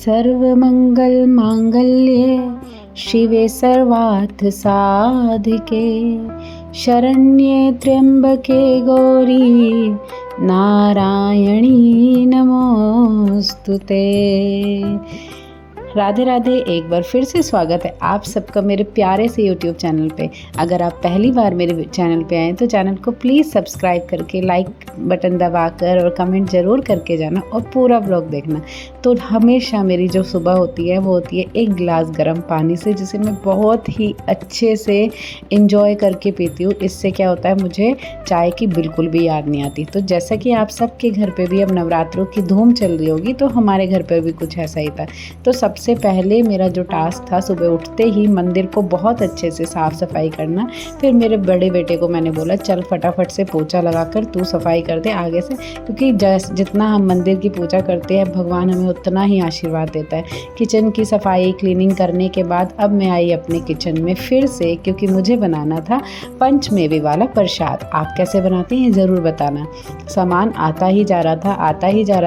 सर्वमङ्गलमाङ्गल्ये शिवे सर्वार्थसाधिके शरण्ये त्र्यम्बके गौरी नारायणी नमोस्तुते। राधे राधे। एक बार फिर से स्वागत है आप सबका मेरे प्यारे से YouTube चैनल पे। अगर आप पहली बार मेरे चैनल पे आए तो चैनल को प्लीज़ सब्सक्राइब करके लाइक बटन दबाकर और कमेंट ज़रूर करके जाना और पूरा ब्लॉग देखना। तो हमेशा मेरी जो सुबह होती है वो होती है एक गिलास गर्म पानी से, जिसे मैं बहुत ही अच्छे से इंजॉय करके पीती हूँ। इससे क्या होता है, मुझे चाय की बिल्कुल भी याद नहीं आती। तो जैसा कि आप सबके घर पे भी अब नवरात्रों की धूम चल रही होगी, तो हमारे घर पे भी कुछ ऐसा ही था। तो सबसे पहले मेरा जो टास्क था, सुबह उठते ही मंदिर को बहुत अच्छे से साफ़ सफाई करना। फिर मेरे बड़े बेटे को मैंने बोला चल फटाफट से पोछा लगाकर तू सफाई कर दे आगे से, क्योंकि जितना हम मंदिर की पूजा करते हैं भगवान हमें उतना ही आशीर्वाद देता है। किचन की सफाई क्लीनिंग करने के बाद अब मैं आई अपने किचन में फिर से, क्योंकि मुझे बनाना था पंचमेवे वाला प्रसाद। आप कैसे बनाते हैं ज़रूर बताना। सामान आता ही जा रहा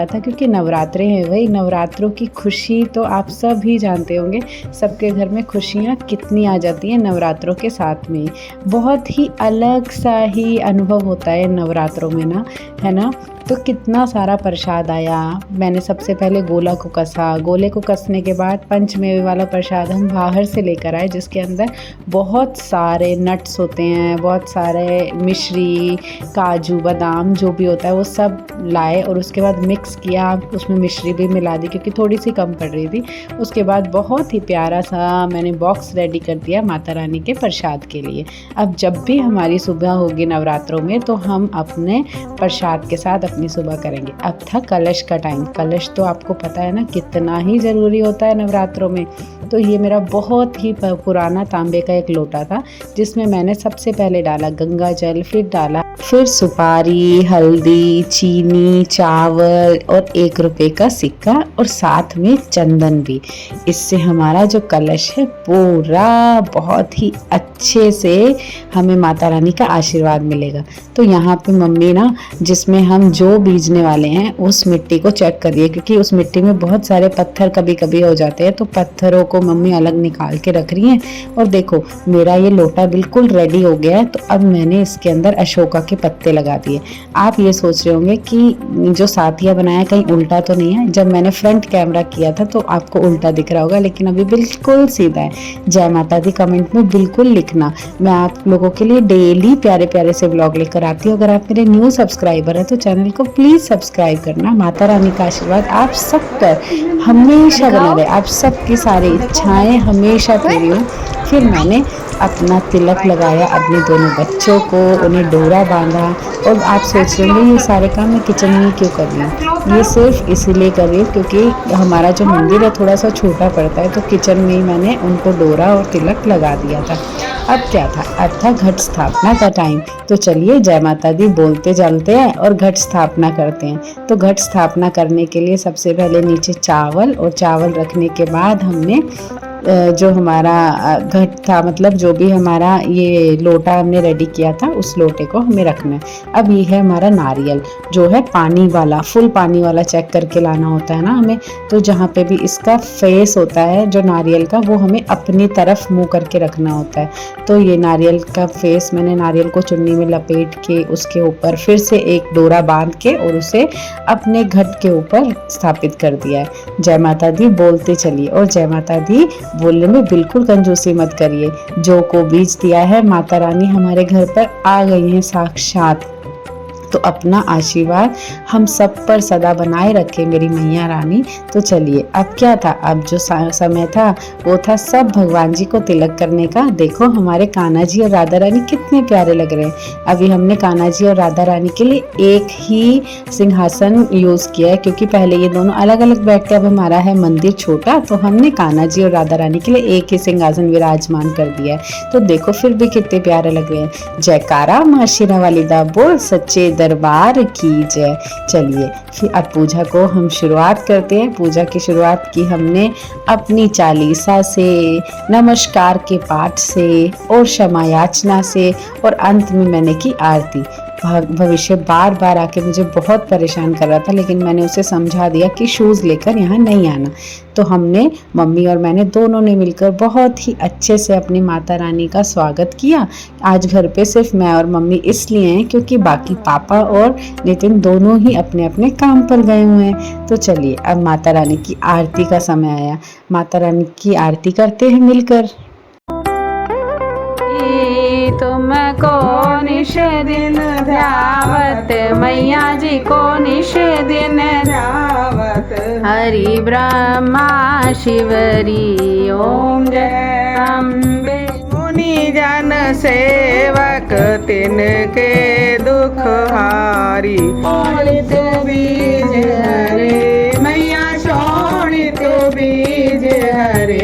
था क्योंकि नवरात्रे हैं, वही नवरात्रों की खुशी तो आप सब ही जानते होंगे। सबके घर में खुशियाँ कितनी आ जाती हैं नवरात्रों के साथ में। बहुत ही अलग सा ही अनुभव होता है नवरात्रों में ना, है ना। तो कितना सारा प्रसाद आया। मैंने सबसे पहले गोला को कसा। गोले को कसने के बाद पंचमेवे वाला प्रसाद हम बाहर से लेकर आए, जिसके अंदर बहुत सारे नट्स होते हैं, बहुत सारे मिश्री, काजू, बादाम जो भी होता है वो सब लाए और उसके बाद मिक्स किया। उसमें मिश्री भी मिला दी क्योंकि थोड़ी सी कम पड़ रही थी। उसके बाद बहुत ही प्यारा सा मैंने बॉक्स रेडी कर दिया माता रानी के प्रसाद के लिए। अब जब भी हमारी सुबह होगी नवरात्रों में तो हम अपने प्रसाद के साथ अपनी सुबह करेंगे। अब था कलश का टाइम। कलश तो आपको पता है ना कितना ही ज़रूरी होता है नवरात्रों में। तो ये मेरा बहुत ही पुराना तांबे का एक लोटा था, जिसमें मैंने सबसे पहले डाला गंगा जल, फिर सुपारी, हल्दी, चीनी, चावल और 1 रुपए का सिक्का और साथ में चंदन भी। इससे हमारा जो कलश है पूरा बहुत ही अच्छे से हमें माता रानी का आशीर्वाद मिलेगा। तो यहाँ पे मम्मी ना जिसमें हम जो बीजने वाले हैं उस मिट्टी को चेक करिए, क्योंकि उस मिट्टी में बहुत सारे पत्थर कभी कभी हो जाते हैं। तो पत्थरों को मम्मी अलग निकाल के रख रही हैं। और देखो मेरा ये लोटा बिल्कुल रेडी हो गया है। तो अब मैंने इसके अंदर अशोका के पत्ते लगा दिए। आप ये सोच रहे होंगे कि जो साथिया बनाया कहीं उल्टा तो नहीं है। जब मैंने फ्रंट कैमरा किया था तो आपको उल्टा दिख रहा होगा, लेकिन अभी बिल्कुल सीधा है। जय माता दी कमेंट में बिल्कुल लिखना। मैं आप लोगों के लिए डेली प्यारे प्यारे से व्लॉग लेकर आती हूँ। अगर आप मेरे न्यू सब्सक्राइबर हैं तो चैनल को प्लीज़ सब्सक्राइब करना। माता रानी का आशीर्वाद आप सब पर हमेशा बना रहे, आप सबकी सारी इच्छाएं हमेशा पूरी हो। फिर मैंने अपना तिलक लगाया अपने दोनों बच्चों को, उन्हें डोरा बांधा। और आप सोच रहे होंगे ये सारे काम मैं किचन में क्यों कर रही हूँ। ये सिर्फ इसीलिए कर रही हूँ क्योंकि हमारा जो मंदिर है थोड़ा सा छोटा पड़ता है, तो किचन में ही मैंने उनको डोरा और तिलक लगा दिया था। अब क्या था, अब था घट स्थापना का टाइम। तो चलिए जय माता दी बोलते चलते हैं और घट स्थापना करते हैं। तो घट स्थापना करने के लिए सबसे पहले नीचे चावल रखने के बाद हमने जो हमारा घट था, मतलब जो भी हमारा ये लोटा हमने रेडी किया था उस लोटे को हमें रखना है। अब ये है हमारा नारियल, जो है पानी वाला, फुल पानी वाला चेक करके लाना होता है ना हमें। तो जहाँ पे भी इसका फेस होता है जो नारियल का, वो हमें अपनी तरफ मुंह करके रखना होता है। तो ये नारियल का फेस मैंने नारियल को चुन्नी में लपेट के उसके ऊपर फिर से एक डोरा बांध के और उसे अपने घट के ऊपर स्थापित कर दिया है। जय माता दी बोलते चलिए और जय माता दी बोलने में बिल्कुल कंजूसी मत करिए। जो को बीज दिया है माता रानी हमारे घर पर आ गई हैं साक्षात। तो अपना आशीर्वाद हम सब पर सदा बनाए रखे मेरी मैया रानी। तो चलिए अब क्या था, अब जो समय था वो था सब भगवान जी को तिलक करने का। देखो हमारे कान्हा जी और राधा रानी कितने प्यारे लग रहे हैं। अभी हमने कान्हा जी और राधा रानी के लिए एक ही सिंहासन यूज किया है, क्योंकि पहले ये दोनों अलग अलग बैठते, अब हमारा है मंदिर छोटा तो हमने कान्हा जी और राधा रानी के लिए एक ही सिंहासन विराजमान कर दिया है। तो देखो फिर भी कितने प्यारे लग रहे हैं। जयकारा मां शेरा वाली दा बोल सच्चे दरबार की जय। चलिए फिर अब पूजा को हम शुरुआत करते हैं। पूजा की शुरुआत की हमने अपनी चालीसा से, नमस्कार के पाठ से और क्षमा याचना से, और अंत में मैंने की आरती। भविष्य बार बार आके मुझे बहुत परेशान कर रहा था, लेकिन मैंने उसे समझा दिया कि शूज़ लेकर यहाँ नहीं आना। तो हमने, मम्मी और मैंने दोनों ने मिलकर बहुत ही अच्छे से अपनी माता रानी का स्वागत किया। आज घर पे सिर्फ मैं और मम्मी इसलिए हैं क्योंकि बाकी पापा और नितिन दोनों ही अपने अपने काम पर गए हुए हैं। तो चलिए अब माता रानी की आरती का समय आया। माता रानी की आरती करते हैं मिलकर। तुमको निश दिन ध्यावत, मैया जी को निश दिन ध्यावत, हरि ब्रह्मा शिवरी ओम जय अम्बे। मुनि जन सेवक तिनके दुख हारी, शोणित बीज हरे, मैया शोणित बीज हरे।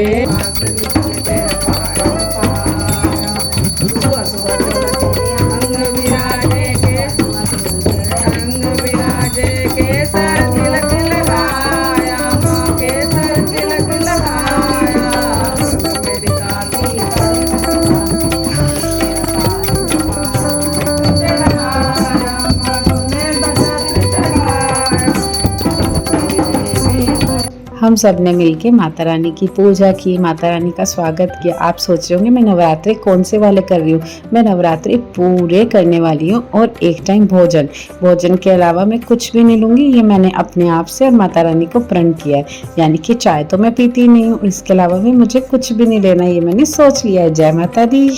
हम सब ने मिलके माता रानी की पूजा की, माता रानी का स्वागत किया। आप सोच रहे होंगे मैं नवरात्रि कौन से वाले कर रही हूँ। मैं नवरात्रि पूरे करने वाली हूँ और एक टाइम भोजन के अलावा मैं कुछ भी नहीं लूँगी। ये मैंने अपने आप से और माता रानी को प्रण किया है, यानी कि चाय तो मैं पीती नहीं हूँ, इसके अलावा भी मुझे कुछ भी नहीं लेना, ये मैंने सोच लिया है। जय माता दी।